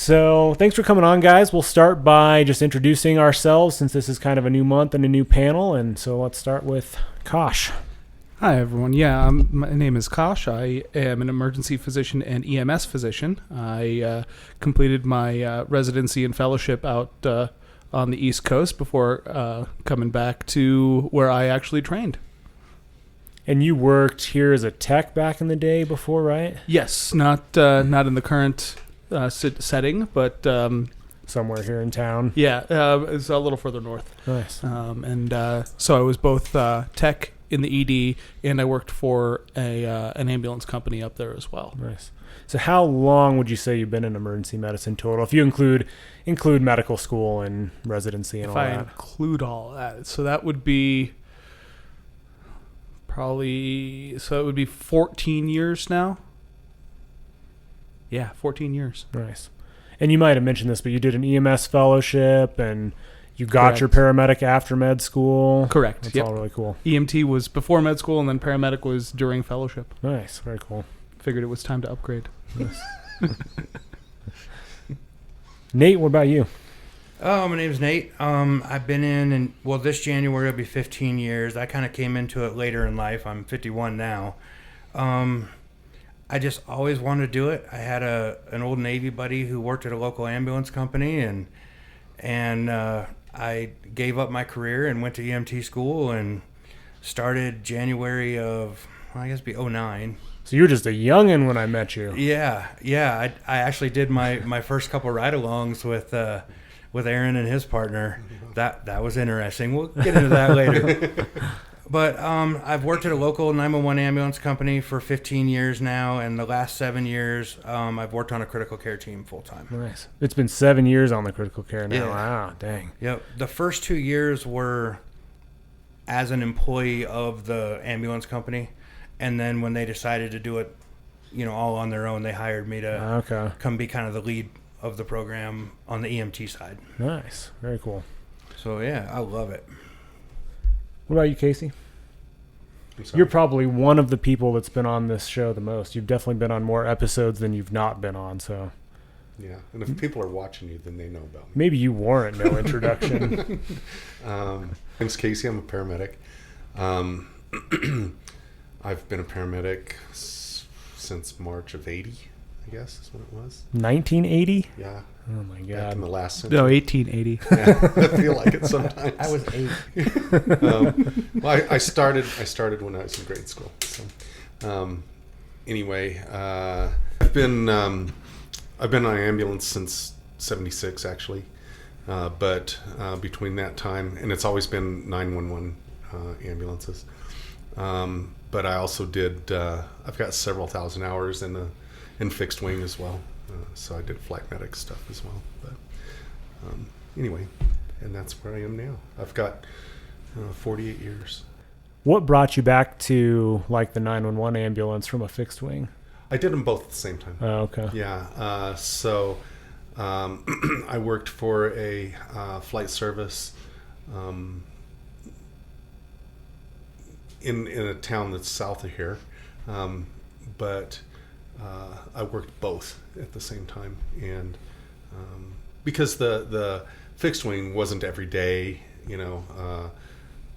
So thanks for coming on, guys. We'll start by just introducing ourselves since this is kind of a new month and a new panel. And so let's start with Kosh. Hi, everyone. My name is Kosh. I am an emergency physician and EMS physician. I completed my residency and fellowship out on the East Coast before coming back to where I actually trained. And you worked here as a tech back in the day before, right? Yes, not in the current setting, but Somewhere here in town. yeah, it's a little further north. Nice. So I was both tech in the ED, and I worked for an ambulance company up there as well. Nice. So how long would you say you've been in emergency medicine total, if you include medical school and residency and If all I that? include all that, so that would be it would be 14 years now. Yeah, 14 years. Nice. And you might have mentioned this, but you did an EMS fellowship and you got Correct. your paramedic after med school. Correct. That's Yep. all really cool. EMT was before med school, and then paramedic was during fellowship. Nice. Very cool. Figured it was time to upgrade. Nate, what about you? Oh, my name's Nate. I've been this January will be 15 years. I kind of came into it later in life. I'm 51 now. I just always wanted to do it. I had an old Navy buddy who worked at a local ambulance company, and I gave up my career and went to EMT school and started January of, I guess, it'd be 09. So you were just a youngin' when I met you. Yeah. I actually did my first couple ride-alongs with Aaron and his partner. That was interesting. We'll get into that later. But I've worked at a local 911 ambulance company for 15 years now, and the last 7 years I've worked on a critical care team full-time. Nice. It's been 7 years on the critical care now. Yeah. Wow, dang. Yep. The first 2 years were as an employee of the ambulance company, and then when they decided to do it, all on their own, they hired me to Okay. come be kind of the lead of the program on the EMT side. Nice. Very cool. So yeah, I love it. What about you, Casey? I'm sorry. You're probably one of the people that's been on this show the most. You've definitely been on more episodes than you've not been on, so Yeah, and if people are watching you, then they know about me. maybe you warrant no introduction. My name's Casey. I'm a paramedic. I've been a paramedic since March of 80, I guess is when it was. 1980? Yeah, Oh my back in God. the last century. No, 1880. Yeah, I feel like it sometimes. I was 8. Well, I started when I was in grade school. So, anyway, I've been on an ambulance since '76 actually, but between that time, and it's always been 911 ambulances. But I also did. I've got several thousand hours in fixed wing as well. So I did flight medic stuff as well. But anyway, and that's where I am now. I've got 48 years. What brought you back to like the 911 ambulance from a fixed wing? I did them both at the same time. Oh, okay. Yeah. So I worked for a flight service in a town that's south of here, but I worked both at the same time, and because the fixed wing wasn't every day,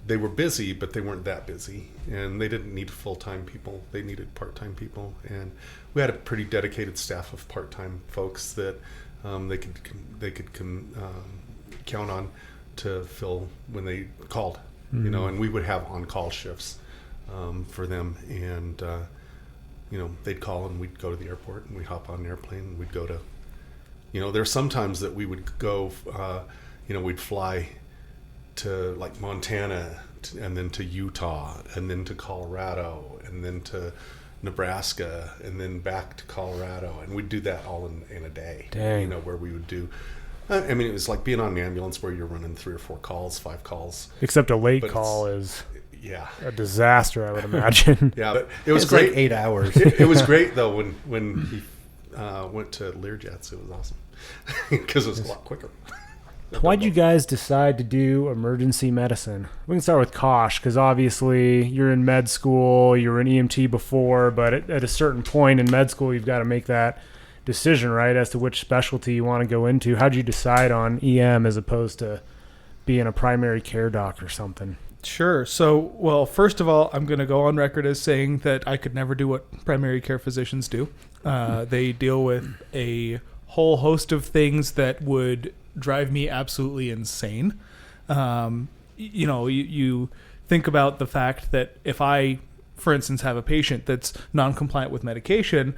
they were busy, but they weren't that busy, and they didn't need full-time people. They needed part-time people, and we had a pretty dedicated staff of part-time folks that they could count on to fill when they called, and we would have on-call shifts for them, and they'd call and we'd go to the airport and we'd hop on an airplane and we'd go to, there's sometimes that we would go, we'd fly to like Montana and then to Utah and then to Colorado and then to Nebraska and then back to Colorado, and we'd do that all in a day. Dang. Where we would do, it was like being on an ambulance where you're running 3 or 4 calls, 5 calls. Except a late But call is Yeah. a disaster, I would imagine. Yeah, but it was It's great. like 8 hours. It was great though when he went to Learjets. It was awesome because it was a lot quicker. Why'd you guys decide to do emergency medicine? We can start with Kosh, because obviously you're in med school, you were an EMT before, but at a certain point in med school, you've got to make that decision, right, as to which specialty you want to go into. How'd you decide on EM as opposed to being a primary care doc or something? Sure. So, well, first of all, I'm going to go on record as saying that I could never do what primary care physicians do. They deal with a whole host of things that would drive me absolutely insane. You think about the fact that if I, for instance, have a patient that's non-compliant with medication,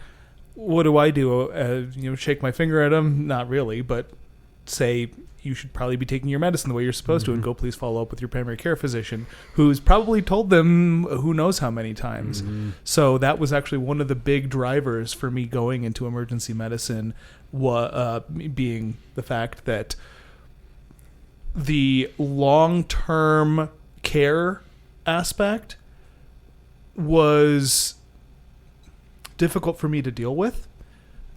what do? Shake my finger at them? Not really, but say you should probably be taking your medicine the way you're supposed to, and go please follow up with your primary care physician, who's probably told them who knows how many times. So that was actually one of the big drivers for me going into emergency medicine, being the fact that the long-term care aspect was difficult for me to deal with.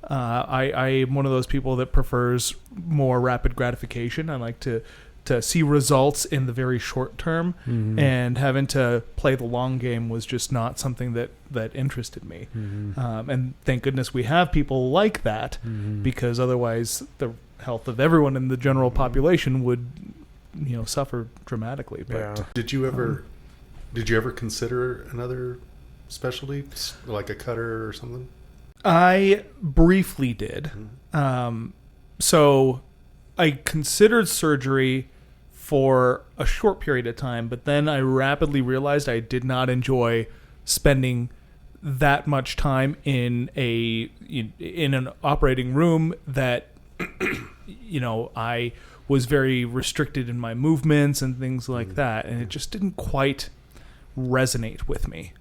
I am one of those people that prefers more rapid gratification. I like to see results in the very short term, and having to play the long game was just not something that interested me. And thank goodness we have people like that, because otherwise the health of everyone in the general population would, suffer dramatically. But Yeah. Did you ever consider another specialty, like a cutter or something? I briefly did. So I considered surgery for a short period of time, but then I rapidly realized I did not enjoy spending that much time in an operating room that I was very restricted in my movements and things like that, and it just didn't quite resonate with me.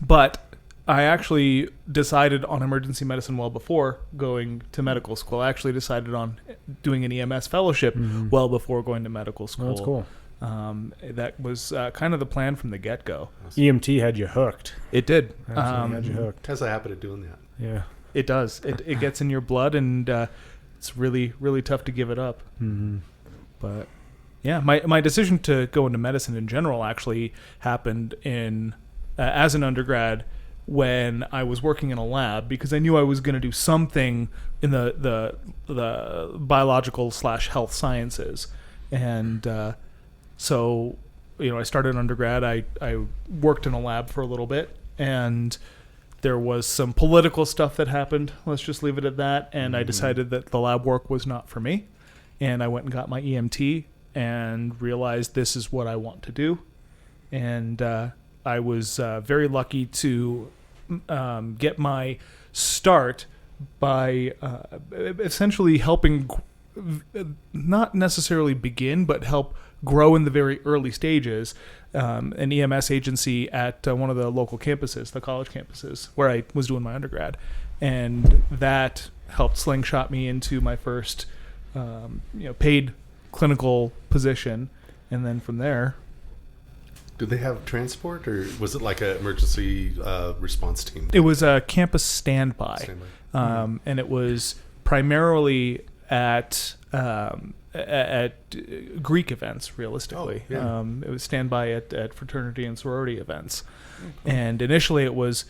But I actually decided on emergency medicine well before going to medical school. I actually decided on doing an EMS fellowship well before going to medical school. That's cool. That was kind of the plan from the get-go. EMT had you hooked. It did. Absolutely had you hooked. Has a habit of doing that. Yeah. It does. It gets in your blood, and it's really, really tough to give it up. But yeah, my decision to go into medicine in general actually happened as an undergrad when I was working in a lab, because I knew I was going to do something in the biological / health sciences. And so, I started undergrad. I worked in a lab for a little bit, and there was some political stuff that happened. Let's just leave it at that. And I decided that the lab work was not for me. And I went and got my EMT and realized this is what I want to do. And I was very lucky to get my start by essentially helping, not necessarily begin, but help grow in the very early stages, an EMS agency at one of the local campuses, the college campuses, where I was doing my undergrad. And that helped slingshot me into my first paid clinical position. And then from there... Did they have transport, or was it like an emergency response team? It was a campus standby. And it was primarily at Greek events, realistically. Oh, yeah. It was standby at fraternity and sorority events. And initially it was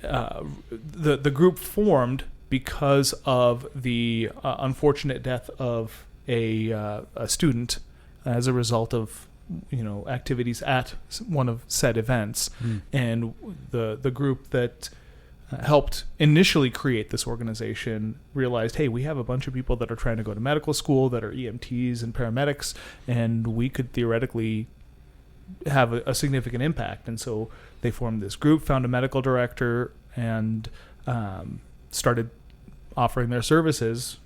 the group formed because of the unfortunate death of a student as a result of activities at one of said events. And the group that helped initially create this organization realized, hey, we have a bunch of people that are trying to go to medical school that are EMTs and paramedics, and we could theoretically have a significant impact. And so they formed this group, found a medical director, and started offering their services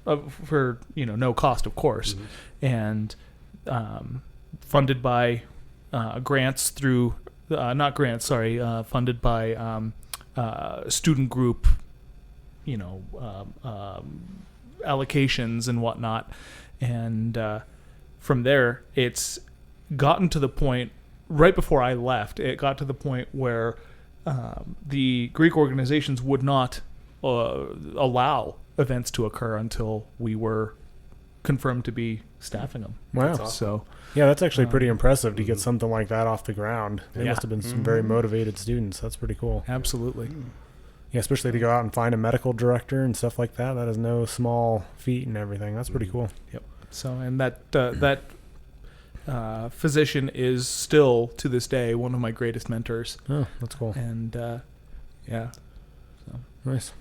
for no cost, of course. And funded by grants through funded by student group allocations and whatnot. And from there it's gotten to the point, right before I left, it got to the point where the Greek organizations would not allow events to occur until we were confirmed to be staffing them. Wow. That's awesome. So Yeah, that's actually pretty impressive to get something like that off the ground. They Yeah. must have been some very motivated students. That's pretty cool. absolutely. Yeah, especially to go out and find a medical director and stuff like that. That is no small feat and everything. That's pretty cool. So, and that physician is still to this day one of my greatest mentors. Oh, that's cool. And yeah, Nice.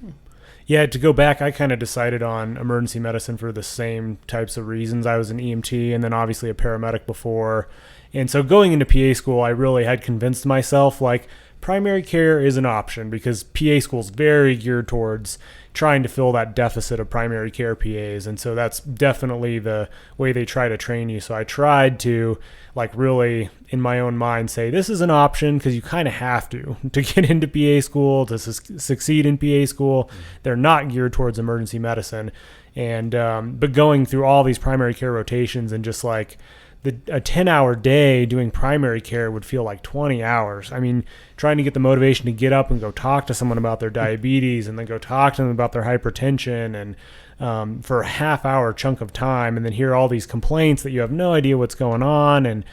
Yeah, to go back, I kind of decided on emergency medicine for the same types of reasons. I was an EMT and then obviously a paramedic before. And so going into PA school, I really had convinced myself like primary care is an option because PA school is very geared towards trying to fill that deficit of primary care PAs. And so that's definitely the way they try to train you. So I tried to like really in my own mind say this is an option because you kind of have to get into PA school, to succeed in PA school. They're not geared towards emergency medicine. And but going through all these primary care rotations and just like a 10-hour day doing primary care would feel like 20 hours. I mean, trying to get the motivation to get up and go talk to someone about their diabetes and then go talk to them about their hypertension and for a half-hour chunk of time and then hear all these complaints that you have no idea what's going on. And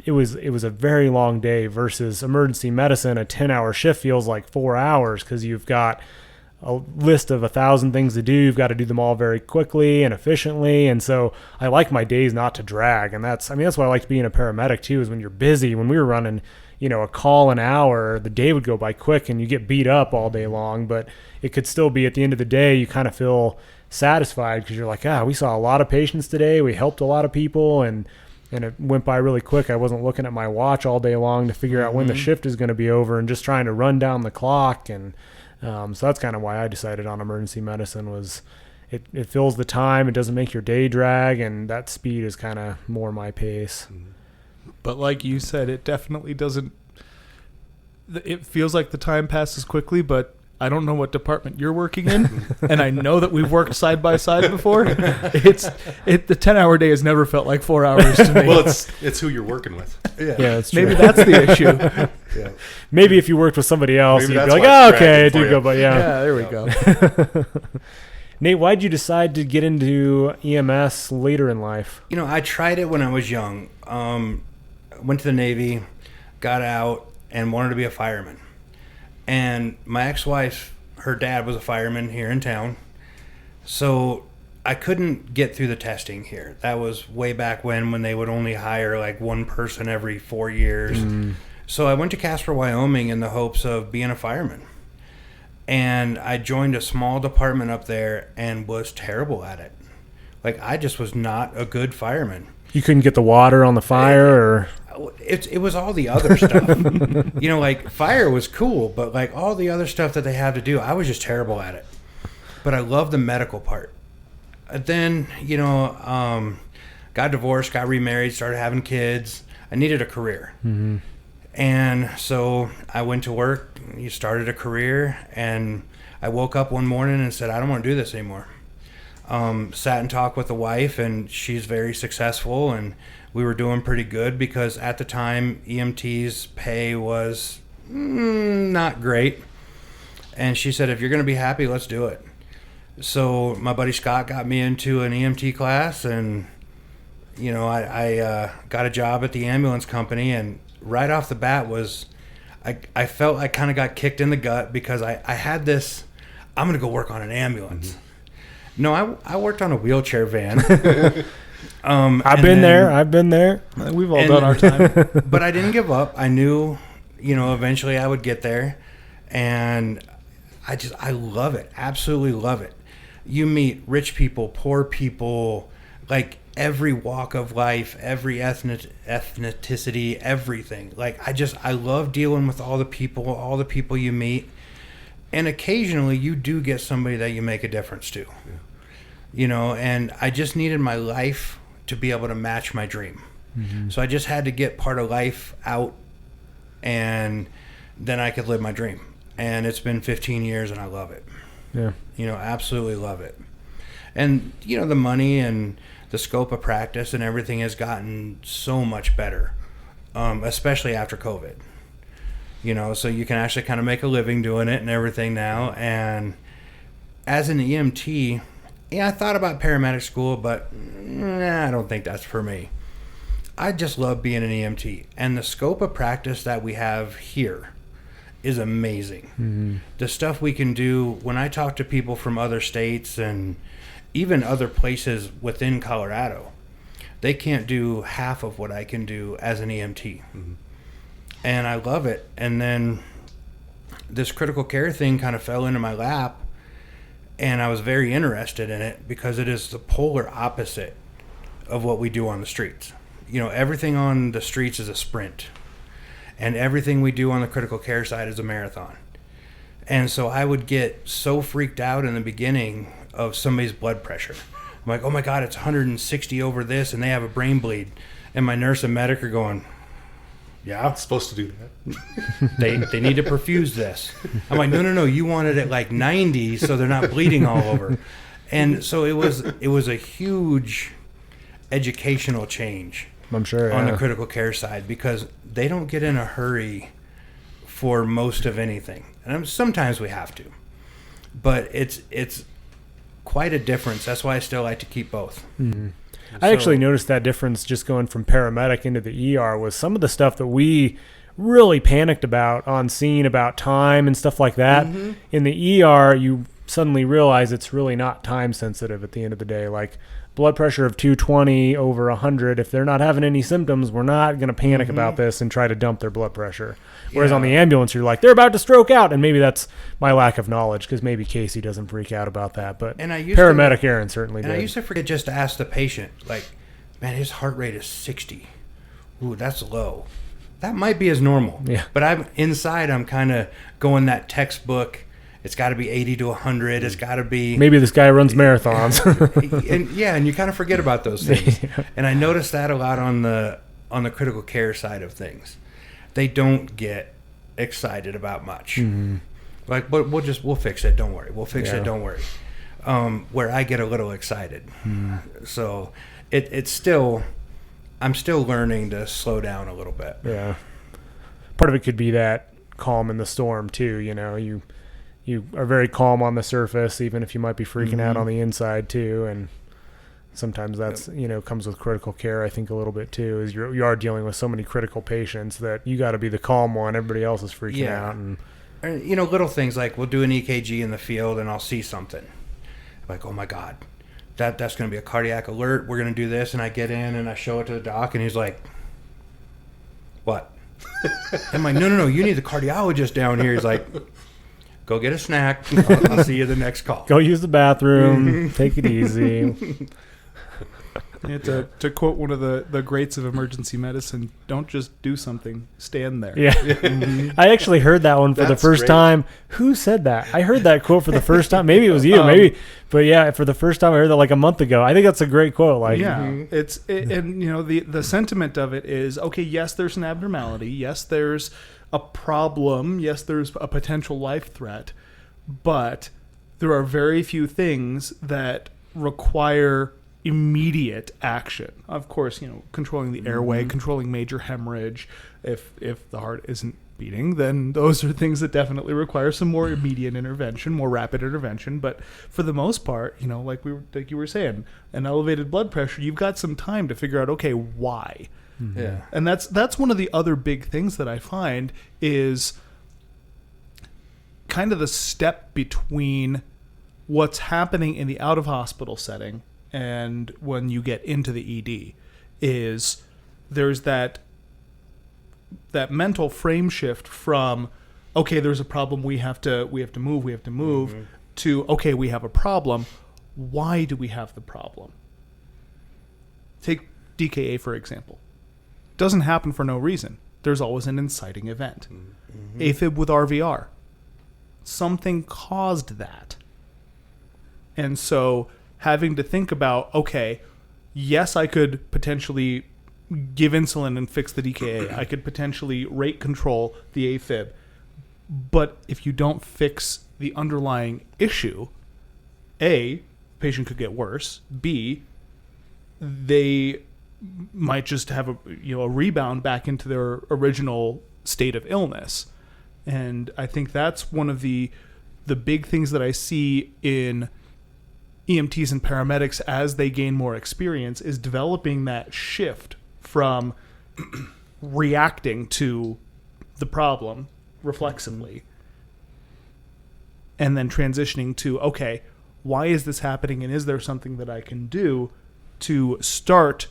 it was a very long day versus emergency medicine. A 10-hour shift feels like 4 hours because you've got a list of 1,000 things to do. You've got to do them all very quickly and efficiently. And so I like my days not to drag. And that's why I liked being a paramedic too, is when you're busy. When we were running, a call an hour, the day would go by quick and you get beat up all day long, but it could still be at the end of the day, you kind of feel satisfied because you're like, we saw a lot of patients today. We helped a lot of people and it went by really quick. I wasn't looking at my watch all day long to figure out when the shift is going to be over and just trying to run down the clock. And so that's kind of why I decided on emergency medicine was it fills the time. It doesn't make your day drag. And that speed is kind of more my pace. but like you said, it definitely doesn't. It feels like the time passes quickly, but I don't know what department you're working in, and I know that we've worked side by side before. The 10-hour day has never felt like 4 hours to me. Well, it's who you're working with. Yeah, that's true. Maybe that's the issue. Yeah. Maybe if you worked with somebody else, Maybe you'd be that's like, why it's okay, I dragging do for go, you. but Yeah, there we go. Nate, why'd you decide to get into EMS later in life? I tried it when I was young. Went to the Navy, got out, and wanted to be a fireman. And my ex-wife, her dad was a fireman here in town. So I couldn't get through the testing here. That was way back when they would only hire like one person every 4 years. So I went to Casper, Wyoming in the hopes of being a fireman. And I joined a small department up there and was terrible at it. Like, I just was not a good fireman. You couldn't get the water on the fire, or it was all the other stuff. Like fire was cool, but like all the other stuff that they had to do, I was just terrible at it. But I loved the medical part. Then, got divorced, got remarried, started having kids. I needed a career. Mm-hmm. And so I went to work, started a career, and I woke up one morning and said, I don't want to do this anymore. Sat and talked with the wife, and she's very successful, and we were doing pretty good because at the time EMT's pay was not great. And she said, if you're going to be happy, let's do it. So my buddy Scott got me into an EMT class, and I got a job at the ambulance company, and right off the bat I felt I kind of got kicked in the gut because I had this, I'm going to go work on an ambulance. Mm-hmm. No, I worked on a wheelchair van. I've been there. We've all done our time. But I didn't give up. I knew, eventually I would get there. And I love it. Absolutely love it. You meet rich people, poor people, like every walk of life, every ethnicity, everything. Like, I love dealing with all the people you meet. And occasionally you do get somebody that you make a difference to. Yeah. And I just needed my life to be able to match my dream. Mm-hmm. So I just had to get part of life out, and then I could live my dream. And it's been 15 years, and I love it. Yeah. Absolutely love it. And, the money and the scope of practice and everything has gotten so much better, especially after COVID. So you can actually kind of make a living doing it and everything now. And as an EMT, I thought about paramedic school, but I don't think that's for me. I just love being an EMT. And the scope of practice that we have here is amazing. The stuff we can do when I talk to people from other states and even other places within Colorado, they can't do half of what I can do as an EMT. And I love it. And then this critical care thing kind of fell into my lap, and I was very interested in it because it is the polar opposite of what we do on the streets. You know, everything on the streets is a sprint, and everything we do on the critical care side is a marathon. And so I would get so freaked out in the beginning of somebody's blood pressure. I'm like, oh my God, it's 160 over this, and they have a brain bleed. And my nurse and medic are going, yeah, It's supposed to do that. they need to perfuse this. I'm like, no, you want it at like 90 so they're not bleeding all over. And so it was a huge educational change I'm sure. on yeah. the critical care side, because they don't get in a hurry for most of anything. And sometimes we have to. But it's quite a difference. That's why I still like to keep both. I actually noticed that difference just going from paramedic into the ER was some of the stuff that we really panicked about on scene, about time and stuff like that. In the ER, you suddenly realize it's really not time sensitive at the end of the day. Like blood pressure of 220 over 100, if they're not having any symptoms, we're not going to panic about this and try to dump their blood pressure. Whereas on the ambulance, you're like, they're about to stroke out. And maybe that's my lack of knowledge, because maybe Casey doesn't freak out about that. But And I used paramedic Aaron certainly And did. I used to forget just to ask the patient, like, man, his heart rate is 60. Ooh, that's low. That might be his normal. Yeah. But I'm kind of going that textbook. It's got to be 80 to 100. It's got to be. Maybe this guy runs marathons. and you kind of forget about those things. And I noticed that a lot on the critical care side of things. They don't get excited about much. Like, but we'll fix it. Don't worry. We'll fix it. Don't worry. Where I get a little excited. So it's still, I'm still learning to slow down a little bit. Yeah. Part of it could be that calm in the storm too. You know, you are very calm on the surface, even if you might be freaking out on the inside too. And sometimes that's, comes with critical care, I think, a little bit too, is you are dealing with so many critical patients that you got to be the calm one. Everybody else is freaking out. And little things like we'll do an EKG in the field and I'll see something. I'm like, oh my God, that's going to be a cardiac alert. We're going to do this. And I get in and I show it to the doc and he's like, what? I'm like, no, you need the cardiologist down here. He's like, go get a snack. I'll see you the next call. Go use the bathroom. Take it easy. To quote one of the greats of emergency medicine, don't just do something, stand there. Yeah. I actually heard that one for the That's first great. time. Who said that? I heard that quote for the first time. Maybe it was you. But yeah, for the first time I heard that like a month ago. I think that's a great quote. Like, And the sentiment of it is, okay, yes, there's an abnormality. Yes, there's a problem. Yes, there's a potential life threat. But there are very few things that require immediate action. Of course, controlling the airway, controlling major hemorrhage. If the heart isn't beating, then those are things that definitely require some more immediate intervention, more rapid intervention. But for the most part, like you were saying, an elevated blood pressure, you've got some time to figure out, okay, why? Yeah. And that's one of the other big things that I find is kind of the step between what's happening in the out of hospital setting and when you get into the ED is there's that mental frame shift from, okay, there's a problem, we have to move to, okay, we have a problem. Why do we have the problem? Take DKA, for example. Doesn't happen for no reason. There's always an inciting event. AFib with RVR. Something caused that. And so having to think about, okay, yes, I could potentially give insulin and fix the DKA. I could potentially rate control the AFib. But if you don't fix the underlying issue, A, the patient could get worse. B, they might just have a rebound back into their original state of illness. And I think that's one of the big things that I see in EMTs and paramedics as they gain more experience is developing that shift from reacting to the problem reflexively, and then transitioning to, okay, why is this happening, and is there something that I can do to start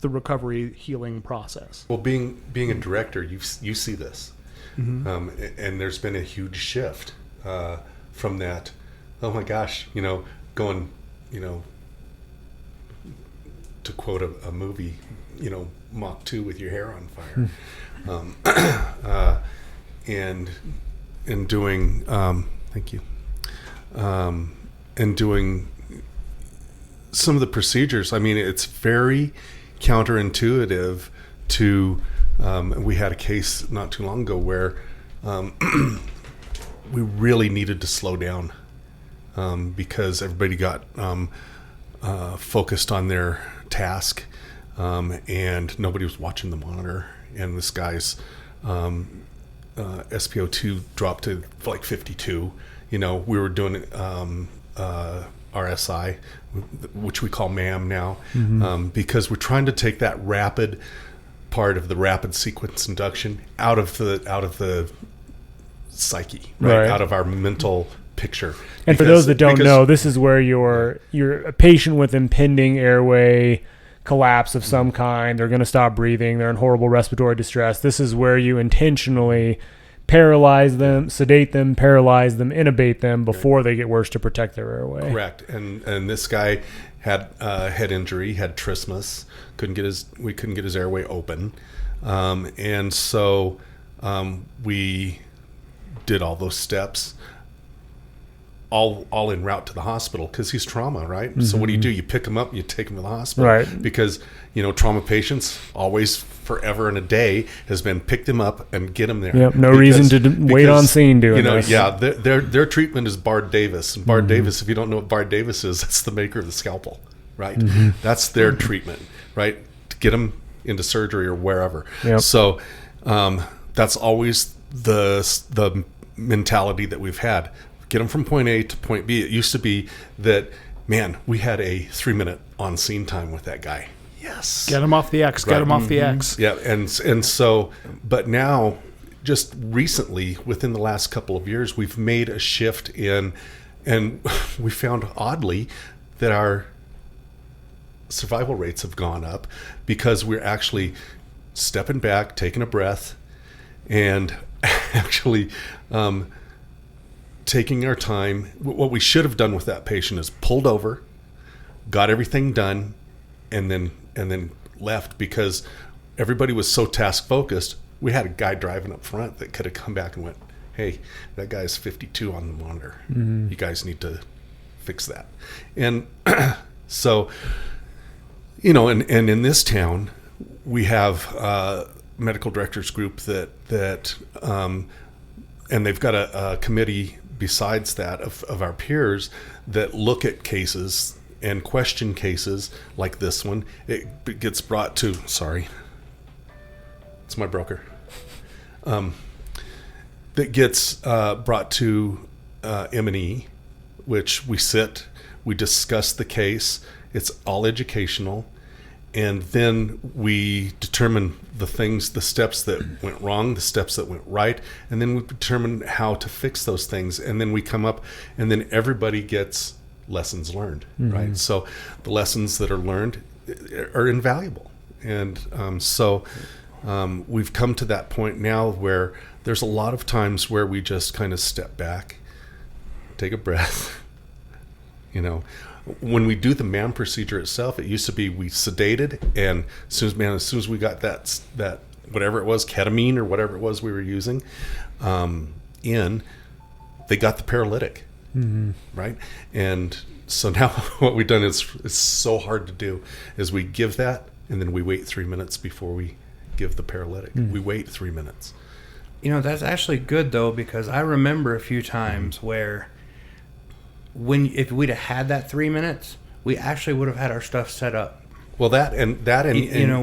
the recovery healing process? Well, being a director, you see this, and there's been a huge shift from that. Oh my gosh, going, to quote a movie, Mach 2 with your hair on fire, and doing, thank you, and doing some of the procedures. I mean, it's very counterintuitive to, we had a case not too long ago where we really needed to slow down because everybody got focused on their task, and nobody was watching the monitor, and this guy's SpO2 dropped to like 52. We were doing RSI, which we call MAM now, because we're trying to take that rapid part of the rapid sequence induction out of the psyche, right? Out of our mental picture. And for those that don't know, this is where you're a patient with impending airway collapse of some kind. They're going to stop breathing. They're in horrible respiratory distress. This is where you intentionally paralyze them, sedate them, paralyze them, intubate them before they get worse to protect their airway. Correct. And this guy had head injury, had trismus, we couldn't get his airway open, and so we did all those steps, all en route to the hospital because he's trauma, right? So what do? You pick him up, you take him to the hospital, right? Because trauma patients always, forever and a day, has been pick them up and get them there. Yep, no reason to wait on scene doing this. Yeah, their treatment is Bard Davis. And Bard Davis, if you don't know what Bard Davis is, that's the maker of the scalpel, right? That's their treatment, right? To get them into surgery or wherever. Yep. So that's always the mentality that we've had. Get them from point A to point B. It used to be that, man, we had a 3-minute on scene time with that guy. Yes. Get him off the X. Get him off the X. Yeah, and so, but now, just recently, within the last couple of years, we've made a shift in, and we found oddly that our survival rates have gone up because we're actually stepping back, taking a breath, and actually taking our time. What we should have done with that patient is pulled over, got everything done, and then left, because everybody was so task focused. We had a guy driving up front that could have come back and went, "Hey, that guy's 52 on the monitor. You guys need to fix that." And so, and in this town, we have a medical directors group that and they've got a committee besides that of our peers that look at cases and question cases like this one. It gets brought to, sorry, it's my broker, that gets brought to M&E, which we sit, we discuss the case. It's all educational. And then we determine the steps that went wrong, the steps that went right, and then we determine how to fix those things. And then we come up, and then everybody gets lessons learned, right? So the lessons that are learned are invaluable. And so we've come to that point now where there's a lot of times where we just kind of step back, take a breath, When we do the MAM procedure itself, it used to be we sedated, and as soon as we got that whatever it was, ketamine or whatever it was we were using, they got the paralytic, right? And so now what we've done is, it's so hard to do, is we give that, and then we wait 3 minutes before we give the paralytic. We wait 3 minutes. That's actually good though, because I remember a few times where if we'd have had that 3 minutes, we actually would have had our stuff set up. Well, that and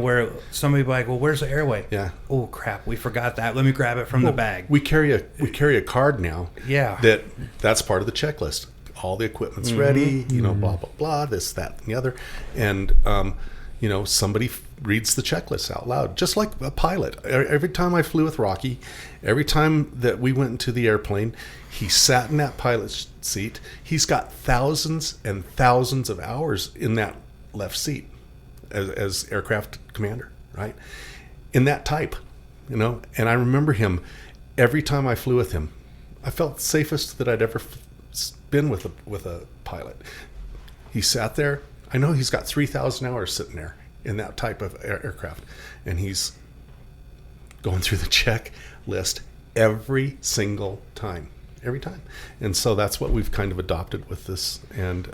where somebody be like, "Well, where's the airway?" Yeah. Oh crap, we forgot that. Let me grab it from the bag. We carry a card now. Yeah. That's part of the checklist. All the equipment's ready. Blah blah blah. This, that, and the other. And somebody reads the checklist out loud, just like a pilot. Every time I flew with Rocky, every time that we went into the airplane, he sat in that pilot's seat. He's got thousands and thousands of hours in that left seat as aircraft commander, right? In that type, And I remember him every time I flew with him. I felt safest that I'd ever been with a pilot. He sat there. I know he's got 3,000 hours sitting there in that type of aircraft, and he's going through the checklist every single time. And so that's what we've kind of adopted with this, and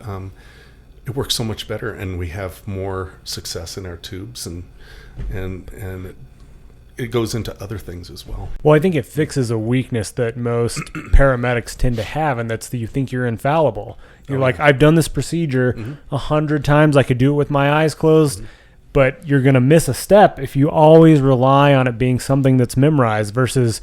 it works so much better, and we have more success in our tubes, and it goes into other things as well. Well, I think it fixes a weakness that most paramedics tend to have, and that's that you think you're infallible. You're like, I've done this procedure 100 times. I could do it with my eyes closed, but you're going to miss a step if you always rely on it being something that's memorized versus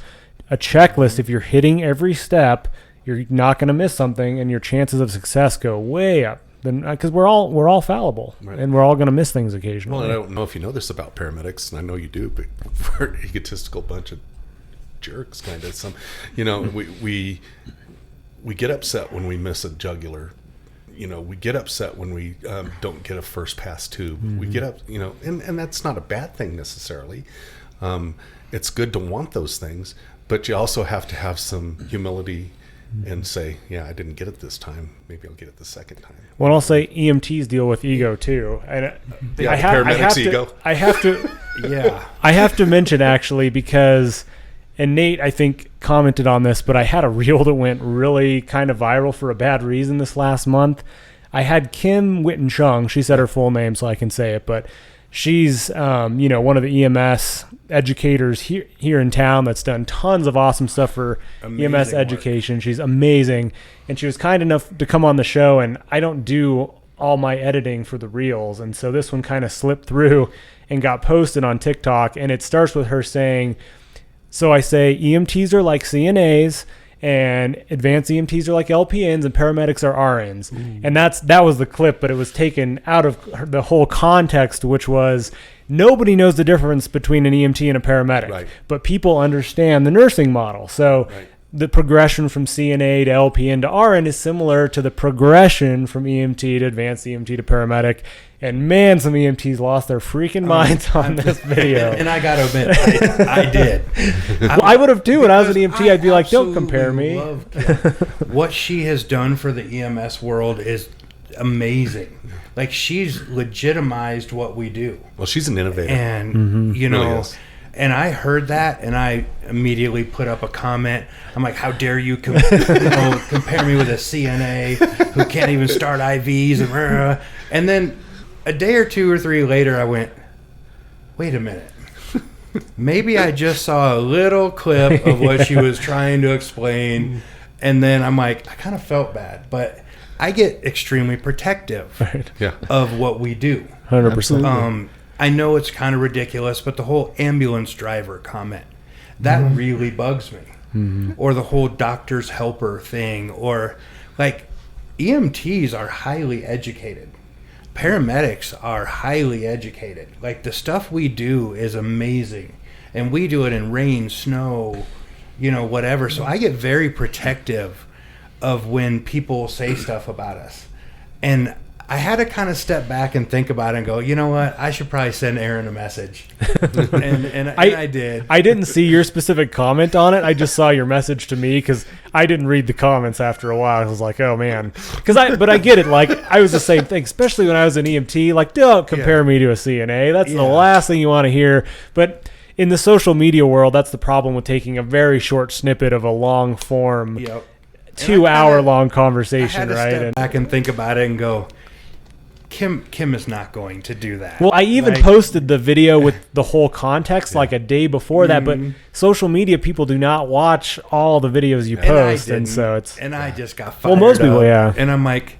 a checklist. If you're hitting every step, you're not going to miss something, and your chances of success go way up. Because we're all fallible, right, and we're all going to miss things occasionally. Well, I don't know if you know this about paramedics, and I know you do, but we're an egotistical bunch of jerks, kind of. We get upset when we miss a jugular. We get upset when we don't get a first pass tube. Mm-hmm. We get up, and that's not a bad thing necessarily. It's good to want those things, but you also have to have some humility and say, yeah, I didn't get it this time. Maybe I'll get it the second time. Well, I'll say EMTs deal with ego too, and paramedics' ego. I have to, yeah, I have to mention actually because, and Nate I think commented on this, but I had a reel that went really kind of viral for a bad reason this last month. I had Kim Witten Chung. She said her full name, so I can say it, but she's one of the EMS educators here in town that's done tons of awesome stuff for amazing EMS education work. She's amazing, and she was kind enough to come on the show, and I don't do all my editing for the reels, and so this one kind of slipped through and got posted on TikTok, and it starts with her saying, so I say EMTs are like CNAs and advanced EMTs are like LPNs and paramedics are RNs. Ooh. And that was the clip, but it was taken out of the whole context, which was nobody knows the difference between an EMT and a paramedic, right, but people understand the nursing model. So right, the progression from CNA to LPN to RN is similar to the progression from EMT to advanced EMT to paramedic. And man, some EMTs lost their freaking minds on this video. And I got to admit, I did. Well, I would have too. When I was an EMT, I'd be like, don't compare me. What she has done for the EMS world is amazing. Like, she's legitimized what we do. Well, she's an innovator. And, really and I heard that, and I immediately put up a comment. I'm like, how dare you compare me with a CNA who can't even start IVs. And then a day or two or three later, I went, wait a minute. Maybe I just saw a little clip of what she was trying to explain. And then I'm like, I kind of felt bad. But I get extremely protective of what we do. 100%. I know it's kind of ridiculous, but the whole ambulance driver comment, that really bugs me. Mm-hmm. Or the whole doctor's helper thing. Or, like, EMTs are highly educated. Paramedics are highly educated. Like, the stuff we do is amazing. And we do it in rain, snow, whatever. So I get very protective of when people say stuff about us. And I had to kind of step back and think about it and go, you know what? I should probably send Aaron a message. and I did. I didn't see your specific comment on it. I just saw your message to me because I didn't read the comments after a while. I was like, oh, man. But I get it. Like, I was the same thing, especially when I was an EMT. Like, don't compare me to a CNA. That's the last thing you want to hear. But in the social media world, that's the problem with taking a very short snippet of a long form, 2-hour-long conversation, I had to right? step back and think about it and go, Kim is not going to do that. Well, I even posted the video with the whole context like a day before that, but social media people do not watch all the videos you post, and so it's. And I just got fired. Well, most people, And I'm like,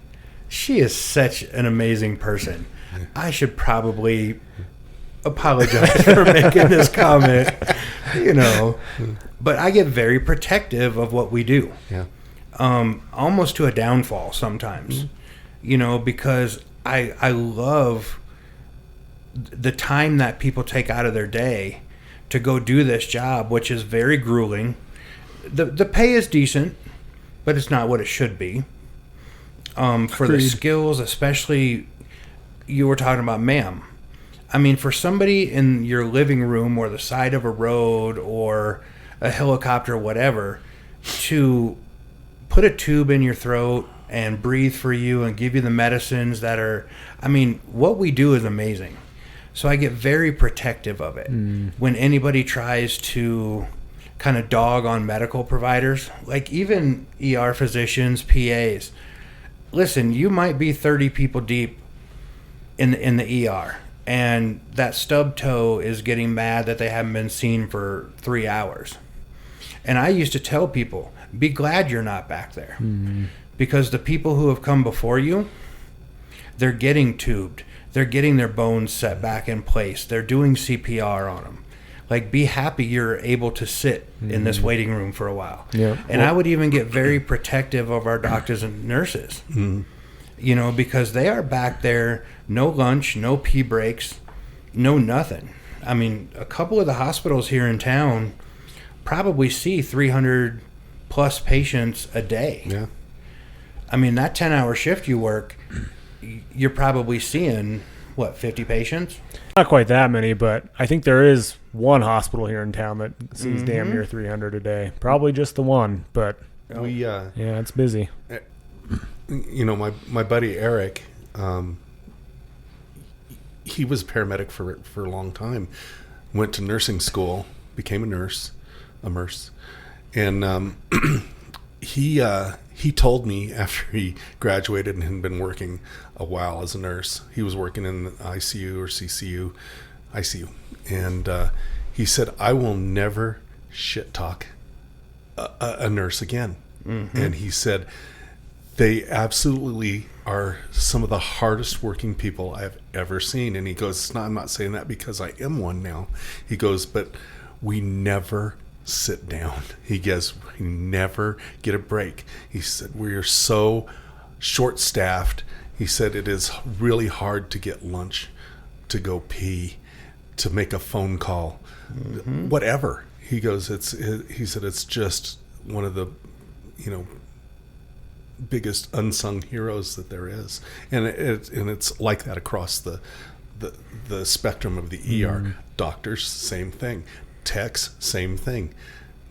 she is such an amazing person. I should probably apologize for making this comment, But I get very protective of what we do. Yeah. Almost to a downfall sometimes, because I love the time that people take out of their day to go do this job, which is very grueling. The pay is decent, but it's not what it should be. For the Agreed. skills, especially, you were talking about ma'am. I mean, for somebody in your living room or the side of a road or a helicopter, whatever, to put a tube in your throat and breathe for you and give you the medicines that are, I mean, what we do is amazing. So I get very protective of it. When anybody tries to kind of dog on medical providers, like even ER physicians, PAs, listen, you might be 30 people deep in the ER, and that stub toe is getting mad that they haven't been seen for 3 hours. And I used to tell people, be glad you're not back there. Because the people who have come before you, they're getting tubed. They're getting their bones set back in place. They're doing CPR on them. Like, be happy you're able to sit in this waiting room for a while. Yeah. And I would even get very protective of our doctors and nurses. You know, because they are back there, no lunch, no pee breaks, no nothing. I mean, a couple of the hospitals here in town probably see 300 plus patients a day. Yeah. I mean, that 10-hour shift you work, you're probably seeing, what, 50 patients? Not quite that many, but I think there is one hospital here in town that sees damn near 300 a day. Probably just the one, but We, yeah, it's busy. you know, my buddy Eric, he was a paramedic for a long time. Went to nursing school, became a nurse, and he told me after he graduated and had been working a while as a nurse, he was working in the ICU or ICU, and he said, "I will never shit talk a nurse again." And he said, they absolutely are some of the hardest working people I've ever seen. And he goes, I'm not saying that because I am one now. He goes, but we never sit down. He goes, we never get a break. He said, we are so short-staffed. He said, it is really hard to get lunch, to go pee, to make a phone call, whatever. He goes, he said, it's just one of the, biggest unsung heroes that there is, and it's like that across the spectrum of the ER. Doctors, same thing. Techs, same thing.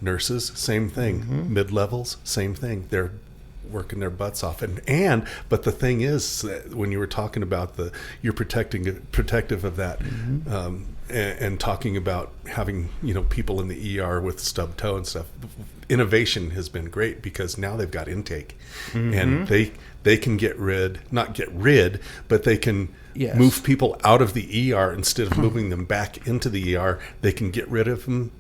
Nurses, same thing. Mid-levels, same thing. They're working their butts off, but the thing is that when you were talking about you're protective of that, and talking about having people in the ER with stub toe and stuff. Innovation has been great because now they've got intake, and they can not get rid, but they can move people out of the ER instead of moving them back into the ER. They can get rid of them,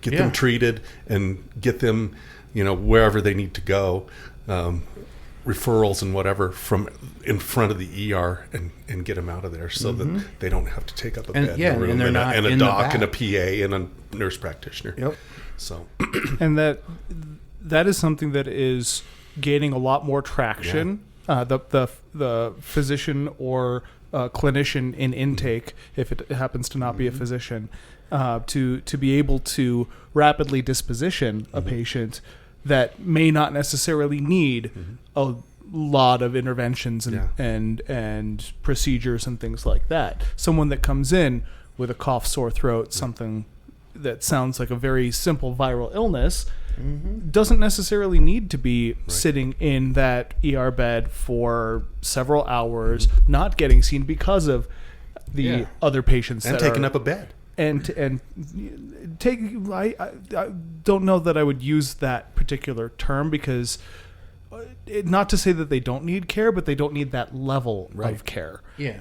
get them treated, and get them, wherever they need to go, referrals and whatever from in front of the ER, and get them out of there so that they don't have to take up a bed in a room, and a doc and a PA and a nurse practitioner. Yep. So, and that is something that is gaining a lot more traction. The physician or clinician in intake, if it happens to not be a physician, to be able to rapidly disposition a patient that may not necessarily need a lot of interventions and procedures and things like that. Someone that comes in with a cough, sore throat, something that sounds like a very simple viral illness, doesn't necessarily need to be sitting in that ER bed for several hours, not getting seen because of the other patients and that taking are, up a bed. and take. I don't know that I would use that particular term because, not to say that they don't need care, but they don't need that level of care. Yeah.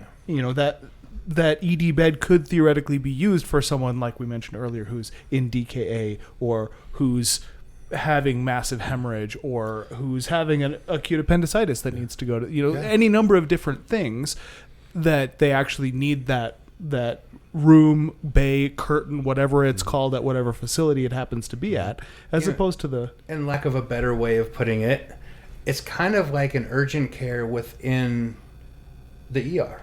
That ED bed could theoretically be used for someone like we mentioned earlier who's in DKA or who's having massive hemorrhage or who's having an acute appendicitis that needs to go to any number of different things that they actually need that room, bay, curtain, whatever it's called at whatever facility it happens to be at, as opposed to the... And lack of a better way of putting it, it's kind of like an urgent care within the ER.